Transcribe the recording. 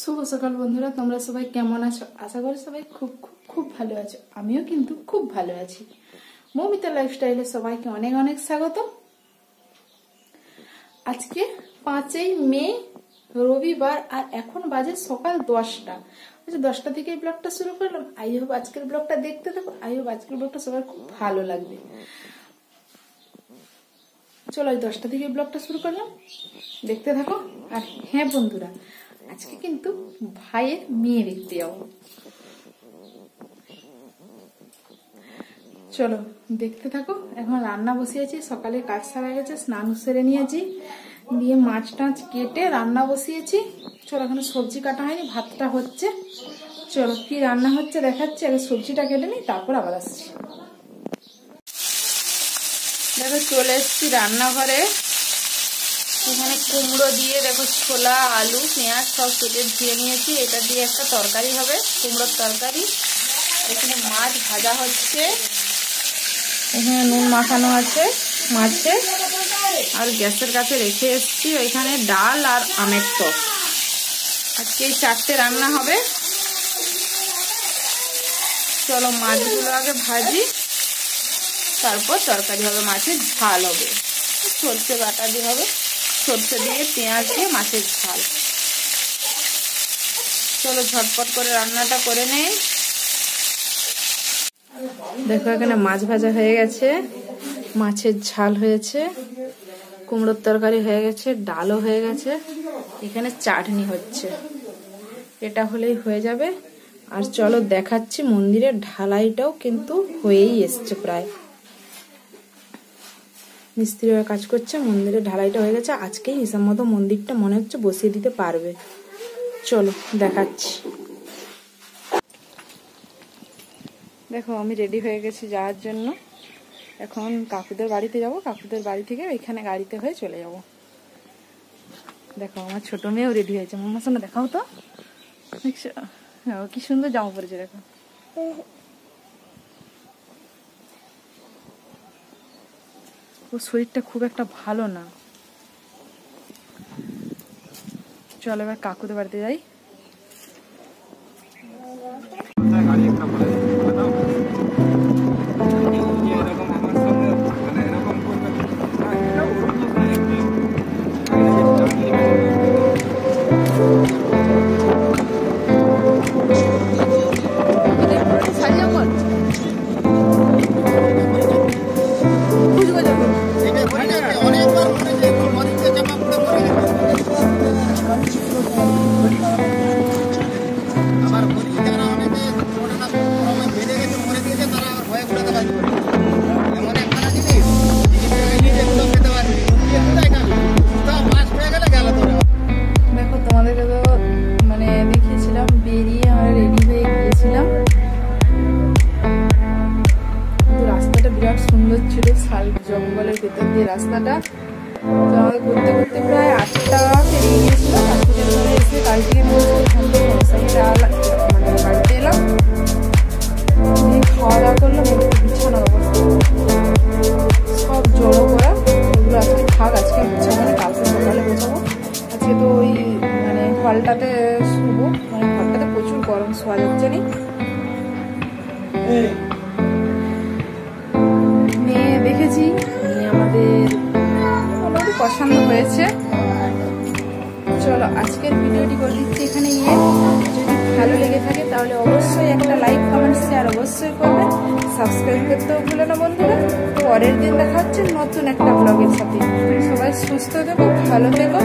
শুভ সকাল বন্ধুরা, তোমরা সবাই কেমন আছো? আশা করি সবাই খুব খুব খুব ভালো আছো। আমিও কিন্তু খুব ভালো আছি। মৌমিতা লাইফস্টাইলে সবাইকে অনেক অনেক স্বাগত। আজকে 5ই মে রবিবার, আর এখন বাজে সকাল 10টা। 10টা থেকে ব্লগটা শুরু করলাম। আই হোপ আজকের ব্লগটা দেখতে থাকো। আই হোপ আজকের ব্লগটা সবার খুব ভালো লাগবে। চলো 10টা থেকে ব্লগটা শুরু করলাম, দেখতে থাকো। আর হ্যাঁ বন্ধুরা, আজকে কিন্তু ভাইয়ের মেয়ে দেখতে যাবো। চলো দেখতে থাকো। এখন রান্না বসিয়েছি, সকালে কাজ সারা গেছে, স্নান সেরে নিয়েছি, দিয়ে মাছ টাছ কেটে রান্না বসিয়েছি। চলো এখানে সবজি কাটা হয়নি, ভাতটা হচ্ছে। চলো কি রান্না হচ্ছে দেখাচ্ছি। আগে সবজিটা কেটে নিই, তারপর আবার আসছি। দেখো চলে এসছি রান্নাঘরে। এখানে কুমড়ো দিয়ে দেখো ছোলা, আলু, পেঁয়াজ সব কেটে ধুয়ে নিয়েছি। এটা দিয়ে একটা তরকারি হবে, কুমড়োর তরকারি। এখানে মাছ ভাজা হচ্ছে, এখানে নুন মাখানো আছে মাছে। আর গ্যাসের কাছে রেখে এসছি ওইখানে ডাল আর আমের টক। আজকে এই 4টে রান্না হবে। চলো মাছগুলো আগে ভাজি, তারপর তরকারি হবে, মাছের ঝাল হবে, সরষে বাটা দিয়ে হবে, সরষে দিয়ে পেঁয়াজ দিয়ে মাছের ঝাল। চলো ঝটপট করে রান্নাটা করে নেই। দেখো এখানে মাছ ভাজা হয়ে গেছে, মাছের ঝাল হয়েছে, কুমড়োর তরকারি হয়ে গেছে, ডালও হয়ে গেছে, এখানে চাটনি হচ্ছে। এটা হলেই হয়ে যাবে। আর চলো দেখাচ্ছি, মন্দিরের ঢালাইটাও কিন্তু হয়েই এসছে প্রায়। মিস্ত্রিরা কাজ করছে, মন্দিরের ঢালাইটা হয়ে গেছে। আজকেই হিসাব মতো মন্দিরটা মনে হচ্ছে বসিয়ে দিতে পারবে। চলো দেখাচ্ছি। দেখো আমি রেডি হয়ে গেছি যাওয়ার জন্য। এখন কাকুদের বাড়িতে যাব, কাকুদের বাড়ি থেকে এখানে গাড়িতে হয়ে চলে যাব। দেখো আমার ছোট মেয়েও রেডি হয়েছে। মামার সঙ্গে দেখাও তো, দেখছো কি সুন্দর জামা পরেছে। দেখো ওর শরীরটা খুব একটা ভালো না। চলো এবার কাকুদের বাড়িতে যাই। জঙ্গলের ভেতর দিয়ে রাস্তাটা। তো আমাদের ঘুরতে ঘুরতে প্রায় 8টা পেরিয়ে গিয়েছিল। কাকুদের ঘরে এসে কাল থেকে মানে বাড়িতে এলাম, খাওয়া দাওয়া করলাম। বিছানার অবস্থা সব জড়ো করা, ওগুলো আজকে থাক, আজকে গোছাবো না, কালকে সকালে গোছাবো। আজকে তো ওই মানে হলটাতে শুবো, মানে ঘরটাতে প্রচুর গরম, শোয়া যাচ্ছে না। মেয়ে দেখেছি, আমাদের মোটামুটি পছন্দ হয়েছে। চলো আজকের ভিডিওটি করে দিচ্ছি এখানে গিয়ে। যদি ভালো লেগে থাকে তাহলে অবশ্যই একটা লাইক, কমেন্ট, শেয়ার অবশ্যই করবে। সাবস্ক্রাইব করতেও ভুলো না বন্ধুরা। পরের দিন দেখা হচ্ছে নতুন একটা ব্লগের সাথে। সবাই সুস্থ থেকো, ভালো থেকো।